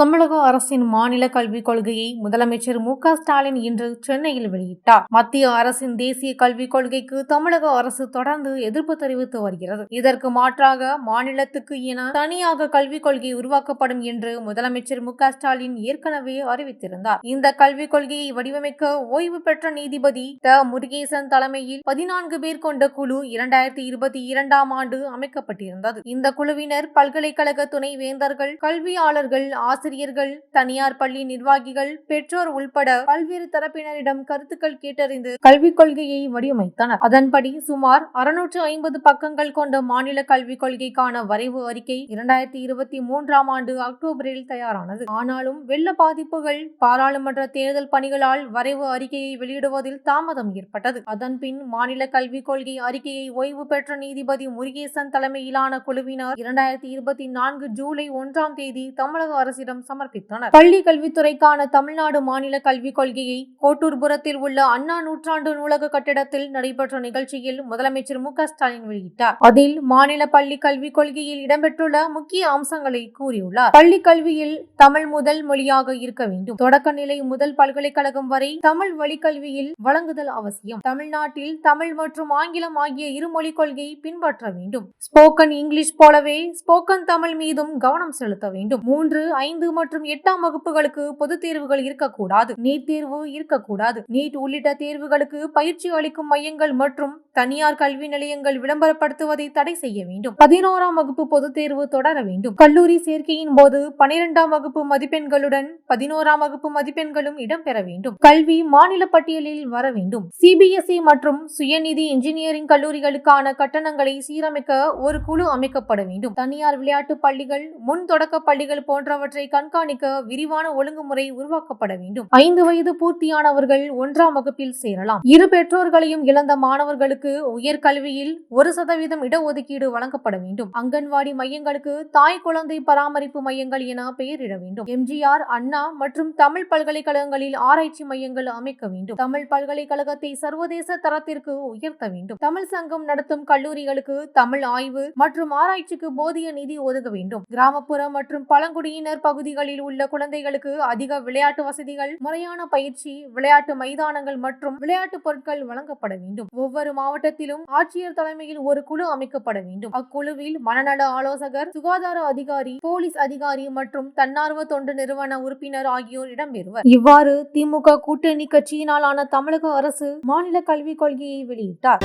தமிழக அரசின் மாநில கல்விக் கொள்கையை முதலமைச்சர் மு.க.ஸ்டாலின் இன்று சென்னையில் வெளியிட்டார். மத்திய அரசின் தேசிய கல்விக் கொள்கைக்கு தமிழக அரசு தொடர்ந்து எதிர்ப்பு தெரிவித்து வருகிறது. இதற்கு மாற்றாக மாநிலத்துக்கு என தனியாக கல்விக் கொள்கை உருவாக்கப்படும் என்று முதலமைச்சர் மு.க.ஸ்டாலின் ஏற்கனவே அறிவித்திருந்தார். இந்த கல்விக் கொள்கையை வடிவமைக்க ஓய்வு பெற்ற நீதிபதி த. முருகேசன் தலைமையில் 14 பேர் கொண்ட குழு 2022ஆம் ஆண்டு அமைக்கப்பட்டிருந்தது. இந்த குழுவினர் பல்கலைக்கழக துணை வேந்தர்கள், கல்வியாளர்கள், ஆசிரியர்கள், தனியார் பள்ளி நிர்வாகிகள், பெற்றோர் உள்பட பல்வேறு தரப்பினரிடம் கருத்துக்கள் கேட்டறிந்து கல்விக் கொள்கையை வடிவமைத்தனர். அதன்படி சுமார் 650 பக்கங்கள் கொண்ட மாநில கல்விக் கொள்கைக்கான வரைவு அறிக்கை 2023ஆம் ஆண்டு அக்டோபரில் தயாரானது. ஆனாலும் வெள்ள பாதிப்புகள், பாராளுமன்ற தேர்தல் பணிகளால் வரைவு அறிக்கையை வெளியிடுவதில் தாமதம் ஏற்பட்டது. அதன்பின் மாநில கல்விக் கொள்கை அறிக்கையை ஓய்வு பெற்ற நீதிபதி முருகேசன் தலைமையிலான குழுவினர் 2024 ஜூலை 1ஆம் தேதி தமிழக அரசிடம் சமர்ப்பித்தனர். பள்ளி கல்வித்துறைக்கான தமிழ்நாடு மாநில கல்விக் கொள்கையை கோட்டூர்புரத்தில் உள்ள அண்ணா நூற்றாண்டு நூலக கட்டிடத்தில் நடைபெற்ற நிகழ்ச்சியில் முதலமைச்சர் மு.க.ஸ்டாலின் வெளியிட்டார். அதில் மாநில பள்ளி கல்விக் கொள்கையில் இடம்பெற்றுள்ள முக்கிய அம்சங்களை கூறியுள்ளார். பள்ளி கல்வியில் தமிழ் முதல் மொழியாக இருக்க வேண்டும். தொடக்க நிலை முதல் பல்கலைக்கழகம் வரை தமிழ் வழி கல்வியில் வழங்குதல் அவசியம். தமிழ்நாட்டில் தமிழ் மற்றும் ஆங்கிலம் ஆகிய இருமொழி கொள்கை பின்பற்ற வேண்டும். ஸ்போக்கன் இங்கிலீஷ் போலவே ஸ்போக்கன் தமிழ் மீதும் கவனம் செலுத்த வேண்டும். 3, 5 மற்றும் 8ஆம் வகுப்புகளுக்கு பொதுத் தேர்வுகள் இருக்கக்கூடாது. நீட் தேர்வு இருக்கக்கூடாது. நீட் உள்ளிட்ட தேர்வுகளுக்கு பயிற்சி அளிக்கும் மையங்கள் மற்றும் தனியார் கல்வி நிலையங்கள் விளம்பரப்படுத்துவதை தடை செய்ய வேண்டும். 11ஆம் வகுப்பு பொதுத் தேர்வு தொடர வேண்டும். கல்லூரி சேர்க்கையின் போது 12ஆம் வகுப்பு மதிப்பெண்களுடன் 11ஆம் வகுப்பு மதிப்பெண்களும் இடம்பெற வேண்டும். கல்வி மாநில பட்டியலில் வர வேண்டும். CBSE மற்றும் சுயநிதி இன்ஜினியரிங் கல்லூரிகளுக்கான கட்டணங்களை சீரமைக்க ஒரு குழு அமைக்கப்பட வேண்டும். தனியார் விளையாட்டு பள்ளிகள், முன் தொடக்க பள்ளிகள் போன்றவற்றை கண்காணிக்க விரிவான ஒழுங்குமுறை உருவாக்கப்பட வேண்டும். 5 வயது பூர்த்தியானவர்கள் 1ஆம் வகுப்பில் சேரலாம். இரு பெற்றோர்களையும் இழந்த மாணவர்களுக்கு உயர்கல்வியில் 1% இடஒதுக்கீடு வழங்கப்பட வேண்டும். அங்கன்வாடி மையங்களுக்கு தாய் குழந்தை பராமரிப்பு மையங்கள் என பெயரிட வேண்டும். MGR, அண்ணா மற்றும் தமிழ் பல்கலைக்கழகங்களில் ஆராய்ச்சி மையங்கள் அமைக்க வேண்டும். தமிழ் பல்கலைக்கழகத்தை சர்வதேச தரத்திற்கு உயர்த்த வேண்டும். தமிழ் சங்கம் நடத்தும் கல்லூரிகளுக்கு தமிழ் ஆய்வு மற்றும் ஆராய்ச்சிக்கு போதிய நிதி ஒதுக்க வேண்டும். கிராமப்புற மற்றும் பழங்குடியினர் பகுதிகளில் உள்ள குழந்தைகளுக்கு அதிக விளையாட்டு வசதிகள், முறையான பயிற்சி, விளையாட்டு மைதானங்கள் மற்றும் விளையாட்டு பொருட்கள் வழங்கப்பட வேண்டும். ஒவ்வொரு மாவட்டத்திலும் ஆட்சியர் தலைமையில் ஒரு குழு அமைக்கப்பட வேண்டும். அக்குழுவில் மனநல ஆலோசகர், சுகாதார அதிகாரி, போலீஸ் அதிகாரி மற்றும் தன்னார்வ தொண்டு நிறுவன உறுப்பினர் ஆகியோர் இடம்பெறுவர். இவ்வாறு திமுக கூட்டணி கட்சியினாலான தமிழக அரசு மாநில கல்விக் கொள்கையை வெளியிட்டார்.